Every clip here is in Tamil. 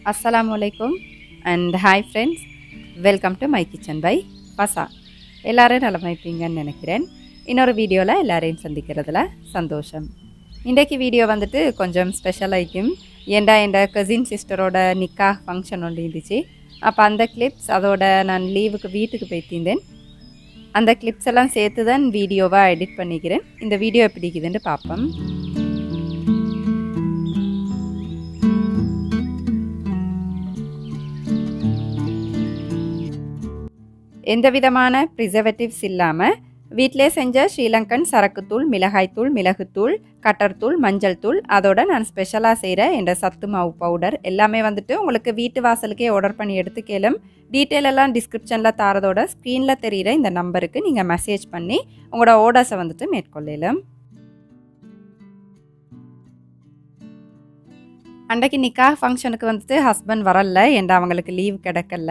Assalamualaikum and hi friends. Welcome to my kitchen by Pasa. எல்லாரும் நலமா இருப்பீங்கன்னு நினைக்கிறேன். இன்னொரு வீடியோவில் எல்லாரையும் சந்திக்கிறதுல சந்தோஷம். இன்றைக்கு வீடியோ வந்துட்டு கொஞ்சம் ஸ்பெஷலாகிக்கும். என் கசின் சிஸ்டரோட நிக்கா ஃபங்க்ஷன் ஒன்று இருந்துச்சு. அப்போ அந்த கிளிப்ஸ் அதோட நான் லீவுக்கு வீட்டுக்கு போய்த்திருந்தேன். அந்த கிளிப்ஸ் எல்லாம் சேர்த்து தான் வீடியோவை எடிட் பண்ணிக்கிறேன். இந்த வீடியோ எப்படி இருக்குதுன்னு பார்ப்போம். எந்த விதமான ப்ரிசர்வேட்டிவ்ஸ் இல்லாமல் வீட்டிலே செஞ்ச ஸ்ரீலங்கன் சரக்குத்தூள், மிளகாய்த்தூள், மிளகுத்தூள், கட்டர்த்தூள், மஞ்சள் தூள், அதோட நான் ஸ்பெஷலாக செய்கிற என் சத்து மாவு பவுடர் எல்லாமே வந்துட்டு உங்களுக்கு வீட்டு வாசலுக்கே ஆர்டர் பண்ணி எடுத்துக்கலும். டீட்டெயில் எல்லாம் டிஸ்கிரிப்ஷனில் தாரதோட ஸ்க்ரீனில் தெரிகிற இந்த நம்பருக்கு நீங்கள் மெசேஜ் பண்ணி உங்களோட ஆர்டர்ஸை வந்துட்டு மேற்கொள்ளலாம். அன்றைக்கு நிக்கா ஃபங்க்ஷனுக்கு வந்துட்டு ஹஸ்பண்ட் வரல, என்ற அவங்களுக்கு லீவ் கிடைக்கல.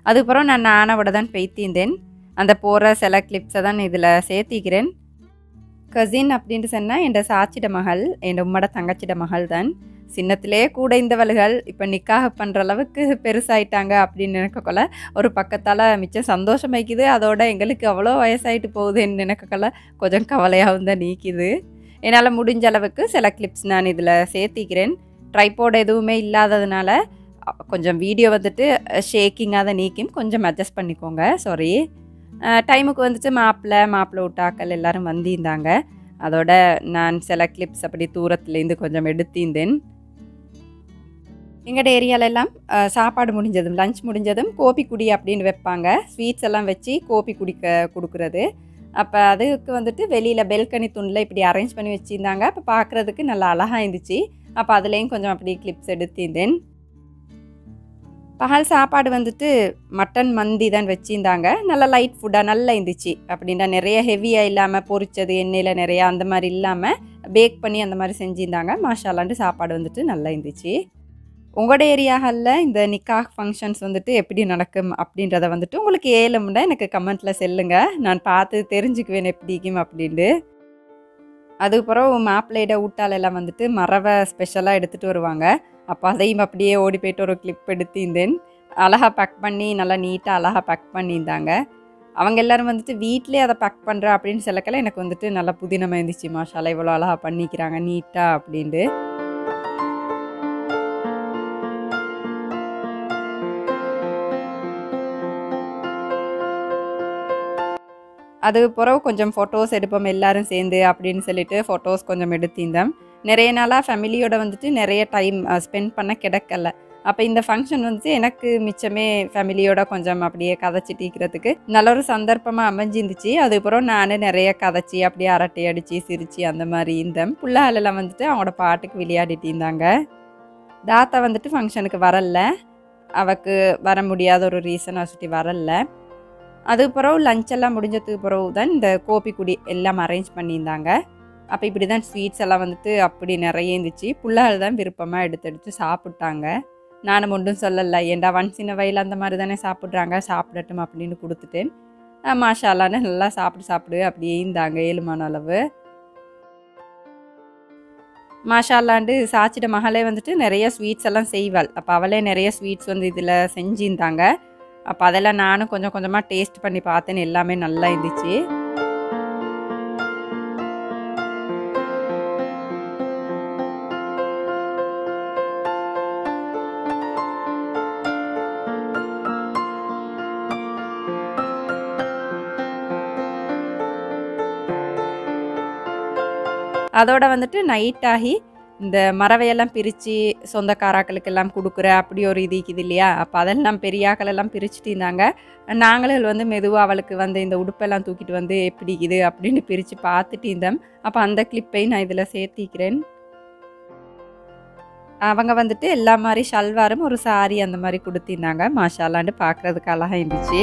அதுக்கப்புறம் நான் நானோட தான் பேய்த்திருந்தேன். அந்த போகிற சில கிளிப்ஸை தான் இதில் சேர்த்திக்கிறேன். கசின் அப்படின்ட்டு சொன்னால் என் சாச்சிட மகள், என் உம்மோட தங்கச்சிட மகள் தான். சின்னத்திலே கூட இந்தவள்கள் இப்போ நிக்காக பண்ணுற அளவுக்கு பெருசாயிட்டாங்க அப்படின்னு நினைக்கக்கொள்ள ஒரு பக்கத்தால் மிச்சம் சந்தோஷமாய்க்குது. அதோட எங்களுக்கு அவ்வளோ வயசாகிட்டு போகுதுன்னு நினைக்கக்கொள்ள கொஞ்சம் கவலையாகவும் தான் நீக்குது. என்னால் முடிஞ்ச அளவுக்கு சில கிளிப்ஸ் நான் இதில் சேர்த்திக்கிறேன். ட்ரைபோர்டு எதுவுமே இல்லாததுனால கொஞ்சம் வீடியோ வந்துட்டு ஷேக்கிங்காக தான் நீக்கும், கொஞ்சம் அட்ஜஸ்ட் பண்ணிக்கோங்க. சாரி. டைமுக்கு வந்துட்டு மாப்பிள்ளை விட்டாக்கள் எல்லோரும் வந்திருந்தாங்க. அதோட நான் சில கிளிப்ஸ் அப்படி தூரத்துலேருந்து கொஞ்சம் எடுத்திருந்தேன். எங்களோட ஏரியாலெல்லாம் சாப்பாடு முடிஞ்சதும் லஞ்ச் முடிஞ்சதும் கோபி குடி அப்படின்னு வைப்பாங்க. ஸ்வீட்ஸ் எல்லாம் வச்சு கோபி கொடுக்குறது. அப்போ அதுக்கு வந்துட்டு வெளியில் பெல்கனி துண்டில் இப்படி அரேஞ்ச் பண்ணி வச்சுருந்தாங்க. அப்போ பார்க்குறதுக்கு நல்லா அழகாக இருந்துச்சு. அப்போ அதுலேயும் கொஞ்சம் அப்படி கிளிப்ஸ் எடுத்திருந்தேன். பகல் சாப்பாடு வந்துட்டு மட்டன் மந்தி தான் வச்சுருந்தாங்க. நல்லா லைட் ஃபுட்டாக நல்லா இருந்துச்சு. அப்படின்னா நிறைய ஹெவியாக இல்லாமல் பொரிச்சது எண்ணெயில் நிறையா அந்த மாதிரி இல்லாமல் பேக் பண்ணி அந்த மாதிரி செஞ்சுருந்தாங்க. மாஷாலான்ட்டு சாப்பாடு வந்துட்டு நல்லா இருந்துச்சு. உங்களோட ஏரியாவில் இந்த நிக்கா ஃபங்க்ஷன்ஸ் வந்துட்டு எப்படி நடக்கும் அப்படின்றத வந்துட்டு உங்களுக்கு ஏழும்னா எனக்கு கமெண்ட்டில் சொல்லுங்கள். நான் பார்த்து தெரிஞ்சுக்குவேன் எப்படிக்கும் அப்படின்ட்டு. அதுக்கப்புறம் மாப்பிள்ளையிட ஊட்டாலெல்லாம் வந்துட்டு மரவை ஸ்பெஷலாக எடுத்துகிட்டு வருவாங்க. அப்போ அதையும் அப்படியே ஓடி போய்ட்டு ஒரு கிளிப் எடுத்திருந்தேன். அழகாக பேக் பண்ணி நல்லா நீட்டாக அழகாக பேக் பண்ணியிருந்தாங்க. அவங்க எல்லோரும் வந்துட்டு வீட்டிலே அதை பேக் பண்ணுற அப்படின்னு சொல்லக்கல எனக்கு வந்துட்டு நல்லா புதினமாக இருந்துச்சு. மாஷாலா இவ்வளோ அழகாக பண்ணிக்கிறாங்க நீட்டாக அப்படின்ட்டு. அது பிறகு கொஞ்சம் ஃபோட்டோஸ் எடுப்போம் எல்லோரும் சேர்ந்து அப்படின்னு சொல்லிட்டு ஃபோட்டோஸ் கொஞ்சம் எடுத்திருந்தோம். நிறைய நாளாக ஃபேமிலியோட வந்துட்டு நிறைய டைம் ஸ்பெண்ட் பண்ண கிடைக்கல. அப்போ இந்த ஃபங்க்ஷன் வந்துட்டு எனக்கு மிச்சமே ஃபேமிலியோட கொஞ்சம் அப்படியே கதைச்சிட்டிக்கிறதுக்கு நல்ல ஒரு சந்தர்ப்பமாக அமைஞ்சிருந்துச்சு. அதுக்கப்புறம் நான் நிறைய கதைச்சி அப்படியே அரட்டை அடித்து சிரித்து அந்த மாதிரி இருந்தேன். பிள்ளைகளெல்லாம் வந்துட்டு அவங்களோட பாட்டுக்கு விளையாடிட்டு இருந்தாங்க. தாத்தா வந்துட்டு ஃபங்க்ஷனுக்கு வரல, அவக்கு வர முடியாத ஒரு ரீசனை சுற்றி வரல. அதுக்கு பிறகு லஞ்செல்லாம் முடிஞ்சதுக்கு பிறகு தான் இந்த கோபி குடி எல்லாம் அரேஞ்ச் பண்ணியிருந்தாங்க. அப்போ இப்படி தான் ஸ்வீட்ஸ் எல்லாம் வந்துட்டு அப்படி நிறைய இருந்துச்சு. பிள்ளைகள் தான் விருப்பமாக எடுத்து சாப்பிட்டாங்க. நானும் ஒன்றும் சொல்லலை, ஏண்டா சின்ன வயலில் அந்த மாதிரி தானே சாப்பிட்றாங்க, சாப்பிடட்டும் அப்படின்னு கொடுத்துட்டேன். மாஷாலான்னு நல்லா சாப்பிடு அப்படியே இருந்தாங்க 7 மணி அளவு. மாஷாலாண்டு சாச்சிட மகளே வந்துட்டு நிறைய ஸ்வீட்ஸ் எல்லாம் செய்வாள். அப்போ அவளே நிறைய ஸ்வீட்ஸ் வந்து இதில் செஞ்சுருந்தாங்க. அப்போ அதெல்லாம் நானும் கொஞ்சம் கொஞ்சமாக டேஸ்ட் பண்ணி பார்த்தேன்னு எல்லாமே நல்லா இருந்துச்சு. அதோட வந்துட்டு நைட் ஆகி இந்த மரவையெல்லாம் பிரித்து சொந்தக்காராக்களுக்கெல்லாம் கொடுக்குற அப்படி ஒரு இது இல்லையா. அப்போ அதெல்லாம் பெரியாக்களெல்லாம் பிரிச்சுட்டு இருந்தாங்க. நாங்களும் வந்து மெதுவாக அவளுக்கு வந்து இந்த உடுப்பெல்லாம் தூக்கிட்டு வந்து எப்படி இது அப்படின்னு பிரித்து பார்த்துட்டு இருந்தோம். அப்போ அந்த கிளிப்பையும் நான் இதில் சேர்த்திக்கிறேன். அவங்க வந்துட்டு எல்லா மாதிரி ஷல்வாரும் ஒரு சாரி அந்த மாதிரி கொடுத்திருந்தாங்க. மாஷாலாண்டு பார்க்குறதுக்கு அழகாக இருந்துச்சு.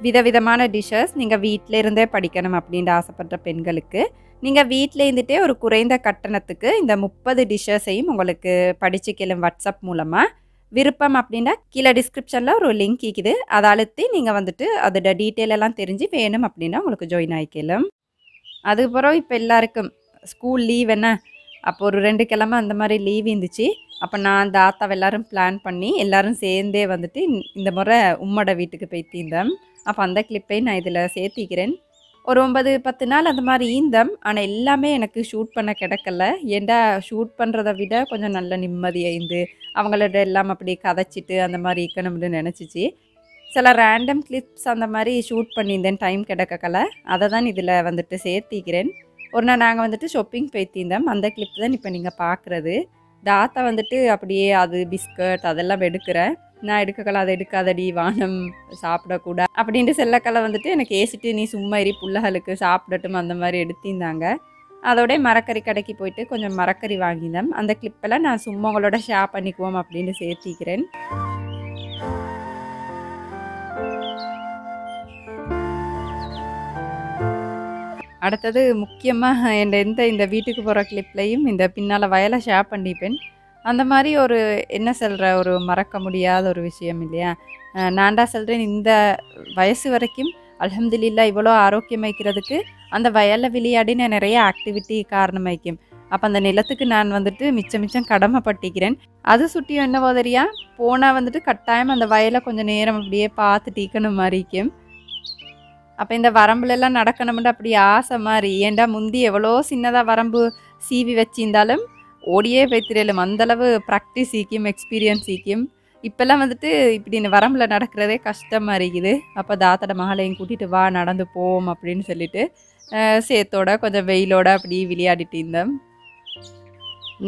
விதவிதமான டிஷ்ஷஸ் நீங்கள் வீட்டில் இருந்தே படிக்கணும் அப்படின்ட்டு ஆசைப்படுற பெண்களுக்கு நீங்கள் வீட்டில் இருந்துகிட்டே ஒரு குறைந்த கட்டணத்துக்கு இந்த 30 டிஷ்ஷஸையும் உங்களுக்கு படிச்சுக்கலாம் வாட்ஸ்அப் மூலமாக. விருப்பம் அப்படின்னா கீழே டிஸ்கிரிப்ஷனில் ஒரு லிங்க் இருக்குது, அதை அழுத்தி நீங்கள் வந்துட்டு அதோட டீட்டெயில் எல்லாம் தெரிஞ்சு வேணும் அப்படின்னா உங்களுக்கு ஜாயின் ஆகிக்கலாம். அதுக்கப்புறம் இப்போ எல்லாருக்கும் ஸ்கூல் லீவ் என்ன, அப்போ ஒரு 2 கிழமை அந்த மாதிரி லீவ் இருந்துச்சு. அப்போ நான் தாத்தாவை எல்லோரும் பிளான் பண்ணி எல்லோரும் சேர்ந்தே வந்துட்டு இந்த முறை உம்மோட வீட்டுக்கு போய்த்திருந்தேன். அப்போ அந்த கிளிப்பையும் நான் இதில் சேர்த்திக்கிறேன். ஒரு 9-10 நாள் அந்த மாதிரி ஈந்தம். ஆனால் எல்லாமே எனக்கு ஷூட் பண்ண கிடைக்கல. ஏண்டா ஷூட் பண்ணுறதை விட கொஞ்சம் நல்ல நிம்மதியாயிருந்து அவங்களோட எல்லாம் அப்படி கதைச்சிட்டு அந்த மாதிரி இருக்கணும்னு நினச்சிச்சு. சில ரேண்டம் கிளிப்ஸ் அந்த மாதிரி ஷூட் பண்ணியிருந்தேன், டைம் கிடைக்கல. அதை தான் இதில் வந்துட்டு சேர்த்திக்கிறேன். ஒரு நாள் நாங்கள் வந்துட்டு ஷாப்பிங் போய்த்திருந்தோம், அந்த கிளிப் தான் இப்போ நீங்கள் பார்க்குறது. தாத்தா வந்துட்டு அப்படியே அது பிஸ்கட் அதெல்லாம் எடுக்கிறேன். நான் எடுக்கல, அதை எடுக்காதடி வானம் சாப்பிடக்கூடாது அப்படின்ட்டு செல்லக்கலை வந்துட்டு எனக்கு ஏசிட்டு நீ சும்மா இரு புள்ளகளுக்கு சாப்பிடட்டும் அந்த மாதிரி எடுத்திருந்தாங்க. அதோடய மரக்கறி கடைக்கு போயிட்டு கொஞ்சம் மரக்கறி வாங்கினேன். அந்த கிளிப்பெல்லாம் நான் சும்மா உங்களோட ஷேர் பண்ணிக்குவோம் அப்படின்னு சேர்த்திக்கிறேன். அடுத்தது முக்கியமாக இந்த வீட்டுக்கு போகிற கிளிப்லையும் இந்த பின்னால் வயலை ஷேர் பண்ணிப்பேன். அந்த மாதிரி ஒரு என்ன சொல்கிற ஒரு மறக்க முடியாத ஒரு விஷயம் இல்லையா. நான்டா சொல்கிறேன், இந்த வயசு வரைக்கும் அல்ஹம்துலில்லாஹ் இவ்வளோ ஆரோக்கியமாக்கிறதுக்கு அந்த வயலில் விளையாடின நிறைய ஆக்டிவிட்டி காரணமாக்கும். அப்போ அந்த நிலத்துக்கு நான் வந்துட்டு மிச்சம் கடமைப்பட்டிக்கிறேன். அது சுட்டியும் என்ன போதறியா போனால் வந்துட்டு கட்டாயம் அந்த வயலை கொஞ்சம் நேரம் அப்படியே பார்த்து டீக்கணும் மாதிரிக்கும். அப்போ இந்த வரம்புலெல்லாம் நடக்கணும்னு அப்படி ஆசை மாதிரி. ஏண்டா முந்தி எவ்வளோ சின்னதாக வரம்பு சீவி வச்சிருந்தாலும் ஓடியே வைத்திரலும், அந்தளவு ப்ராக்டிஸ் ஈக்கும் எக்ஸ்பீரியன்ஸ் ஈக்கும். இப்போல்லாம் வந்துட்டு இப்படி இந்த வரம்பில் நடக்கிறதே கஷ்டமாக இருக்குது. அப்போ தாத்தோட மகளையும் கூட்டிகிட்டு வா நடந்து போவோம் அப்படின்னு சொல்லிட்டு சேத்தோட கொஞ்சம் வெயிலோட அப்படி விளையாடிட்டு இருந்தோம்.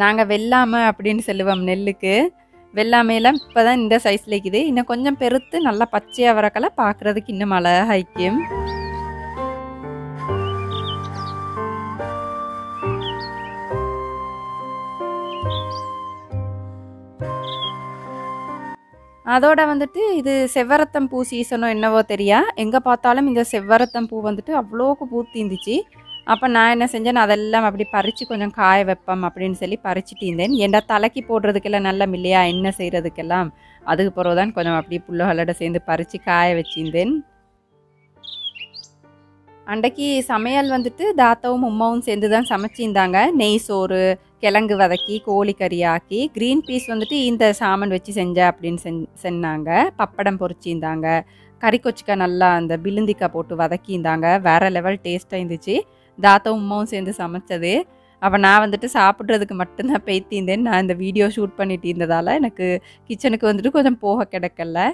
நாங்கள் வெள்ளாமை அப்படின்னு சொல்லுவோம் நெல்லுக்கு. வெள்ளாமையெல்லாம் இப்போ தான் இந்த சைஸில் இருக்குது. இன்னும் கொஞ்சம் பெருத்து நல்லா பச்சையாக வரக்கல பார்க்குறதுக்கு இன்னும் அழகாக இருக்கும். அதோட வந்துட்டு இது செவ்வரத்தம் பூ சீசனோ என்னவோ தெரியா, எங்கே பார்த்தாலும் இந்த செவ்வரத்தம் பூ வந்துட்டு அவ்வளோக்கு பூத்திருந்துச்சு. அப்போ நான் என்ன செஞ்சேன், அதெல்லாம் அப்படி பறித்து கொஞ்சம் காய வைப்போம் அப்படின்னு சொல்லி பறிச்சுட்டு இருந்தேன். ஏண்டா தலைக்கு போடுறதுக்கெல்லாம் நல்ல இல்லையா, என்ன செய்கிறதுக்கெல்லாம். அதுக்கு பிறகு தான் கொஞ்சம் அப்படி புள்ளகளோட சேர்ந்து பறித்து காய வச்சிருந்தேன். அன்றைக்கு சமையல் வந்துட்டு தாத்தாவும் உமாவும் சேர்ந்து தான் சமைச்சிருந்தாங்க. நெய் சோறு, கிழங்கு வதக்கி, கோழிக்கறி ஆக்கி, க்ரீன் பீஸ் வந்துட்டு இந்த சாமன் வச்சு செஞ்ச அப்படின்னு சொன்னாங்க. பப்படம் பொரிச்சிருந்தாங்க. கறி கொச்சிக்காய் நல்லா அந்த பிலுந்திக்காய் போட்டு வதக்கியிருந்தாங்க. வேறு லெவல் டேஸ்ட்டாக இருந்துச்சு. தாத்தாவும் உமாவும் சேர்ந்து சமைச்சது. அப்போ நான் வந்துட்டு சாப்பிட்றதுக்கு மட்டும்தான் பேத்திருந்தேன். நான் இந்த வீடியோ ஷூட் பண்ணிட்டு இருந்ததால் எனக்கு கிச்சனுக்கு வந்துட்டு கொஞ்சம் போக கிடைக்கல.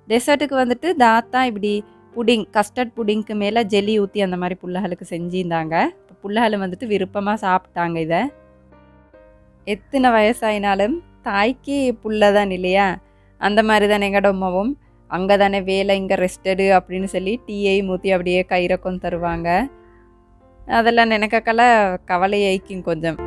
டெசர்ட்டுக்கு வந்துட்டு தாத்தா இப்படி புடிங், கஸ்டர்ட் புடிங்க்கு மேலே ஜெல்லி ஊற்றி அந்த மாதிரி புள்ளகளுக்கு செஞ்சுருந்தாங்க. இப்போ புள்ளகளும் வந்துட்டு விருப்பமாக சாப்பிட்டாங்க. இதை எத்தனை வயசாயினாலும் தாய்க்கு புள்ள தான் இல்லையா, அந்த மாதிரி தானே எங்கட உமாவும். அங்கே தானே வேலை, இங்கே ரெஸ்டடு அப்படின்னு சொல்லி டீயையும் ஊற்றி அப்படியே கயிறக்கம் தருவாங்க. அதெல்லாம் நினைக்கக்கல கவலையாய்க்கும் கொஞ்சம்.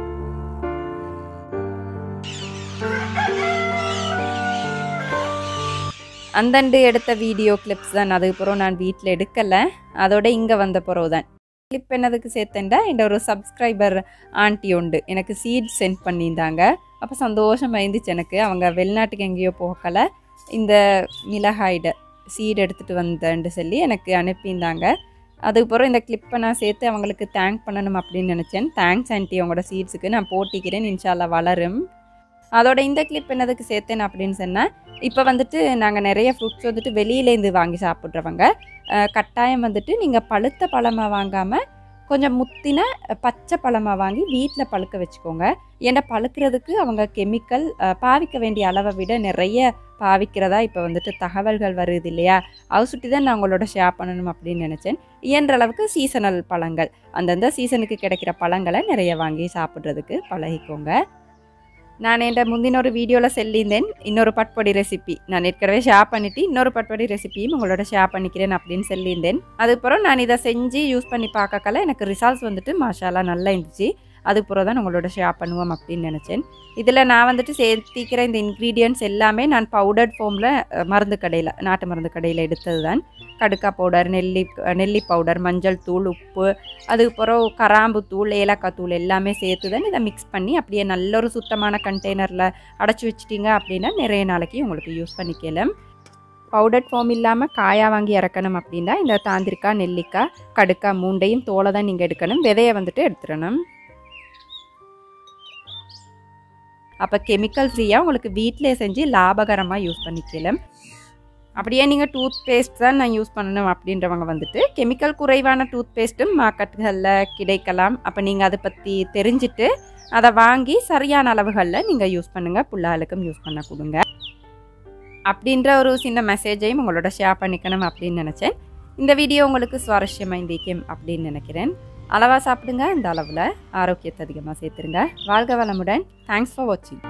அந்தண்டு எடுத்த வீடியோ கிளிப்ஸ் தான். அதுக்கப்புறம் நான் வீட்டில் எடுக்கலை. அதோட இங்கே வந்த பிறகு தான் கிளிப் என்னதுக்கு சேர்த்தேன்டா, என்னோட ஒரு சப்ஸ்கிரைபர் ஆண்டி உண்டு, எனக்கு சீட் சென்ட் பண்ணியிருந்தாங்க. அப்போ சந்தோஷமாக இருந்துச்சு எனக்கு. அவங்க வெளிநாட்டுக்கு எங்கேயோ போகலை, இந்த மிளகாய்ட சீட் எடுத்துகிட்டு வந்தேன்னு சொல்லி எனக்கு அனுப்பியிருந்தாங்க. அதுக்கப்புறம் இந்த கிளிப்பை நான் சேர்த்து அவங்களுக்கு தேங்க் பண்ணணும் அப்படின்னு நினச்சேன். தேங்க்ஸ் ஆண்டி, அவங்களோட சீட்ஸுக்கு நான் போட்டிக்கிறேன், இன்ஷால்லா வளரும். அதோட இந்த கிளிப் என்னதுக்கு சேர்த்தேன் அப்படின்னு சொன்னால், இப்போ வந்துட்டு நாங்கள் நிறைய ஃப்ரூட்ஸ் வந்துட்டு வெளியிலேருந்து வாங்கி சாப்பிட்றவங்க கட்டாயம் வந்துட்டு நீங்கள் பழுத்த பழமாக வாங்காமல் கொஞ்சம் முத்தின பச்சை பழமாக வாங்கி வீட்டில் பழுக்க வச்சுக்கோங்க. ஏன்னா பழுக்கிறதுக்கு அவங்க கெமிக்கல் பாவிக்க வேண்டிய அளவை விட நிறைய பாவிக்கிறதா இப்போ வந்துட்டு தகவல்கள் வருது இல்லையா. அதை சுட்டி தான் நான் உங்களோட ஷேர் பண்ணணும் அப்படின்னு நினச்சேன். இயன்ற அளவுக்கு சீசனல் பழங்கள், அந்தந்த சீசனுக்கு கிடைக்கிற பழங்களை நிறைய வாங்கி சாப்பிட்றதுக்கு பழகிக்கோங்க. நான் என் முந்தின ஒரு வீடியோவில் சொல்லியிருந்தேன் இன்னொரு பட்பொடி ரெசிபி, நான் ஏற்கனவே ஷேர் பண்ணிவிட்டு இன்னொரு பட்பொடி ரெசிபியும் உங்களோட ஷேர் பண்ணிக்கிறேன் அப்படின்னு சொல்லியிருந்தேன். அதுக்கப்புறம் நான் இதை செஞ்சு யூஸ் பண்ணி பார்க்கல எனக்கு ரிசல்ட்ஸ் வந்துட்டு மாஷாலா நல்லா இருந்துச்சு. அதுக்கப்புறம் தான் உங்களோட ஷேர் பண்ணுவோம் அப்படின்னு நினச்சேன். இதில் நான் வந்துட்டு சேர்த்திக்கிற இந்த இன்க்ரீடியன்ட்ஸ் எல்லாமே நான் பவுடர்ட் ஃபார்மில் மருந்து கடையில், நாட்டு மருந்து கடையில் எடுத்தது தான். கடுக்கா பவுடர், நெல்லி பவுடர், மஞ்சள் தூள், உப்பு, அதுக்கப்புறம் கராம்பு தூள், ஏலக்காய் தூள் எல்லாமே சேர்த்து தான் இதை மிக்ஸ் பண்ணி அப்படியே நல்ல ஒரு சுத்தமான கண்டெய்னரில் அடைச்சி வச்சிட்டிங்க அப்படின்னா நிறைய நாளைக்கு உங்களுக்கு யூஸ் பண்ணிக்கலாம். பவுடர் ஃபார்ம் இல்லாமல் காயாக வாங்கி இறக்கணும் அப்படின்னா இந்த தாந்திரிக்காய், நெல்லிக்காய், கடுக்கா மூண்டையும் தோலை தான் நீங்கள் எடுக்கணும். விதையை வந்துட்டு எடுத்துடணும். அப்போ கெமிக்கல் ஃப்ரீயாக உங்களுக்கு வீட்டிலே செஞ்சு லாபகரமாக யூஸ் பண்ணிக்கலாம். அப்படியே நீங்கள் டூத் பேஸ்ட் தான் நான் யூஸ் பண்ணணும் அப்படின்றவங்க வந்துட்டு கெமிக்கல் குறைவான டூத் பேஸ்ட்டும் மார்க்கெட்டுகளில் கிடைக்கலாம். அப்போ நீங்கள் அதை பற்றி தெரிஞ்சுட்டு அதை வாங்கி சரியான அளவுகளில் நீங்கள் யூஸ் பண்ணுங்கள். புள்ளாளுக்கும் யூஸ் பண்ண கொடுங்க அப்படின்ற ஒரு சின்ன மெசேஜையும் உங்களோட ஷேர் பண்ணிக்கணும் அப்படின்னு நினச்சேன். இந்த வீடியோ உங்களுக்கு சுவாரஸ்யமாக இருந்திருக்கும் அப்படின்னு நினைக்கிறேன். அளவாக சாப்பிடுங்க, இந்த அளவில் ஆரோக்கியத்தை அதிகமாக சேர்த்துருங்க. வாழ்க வளமுடன். தேங்க்ஸ் ஃபார் வாட்சிங்.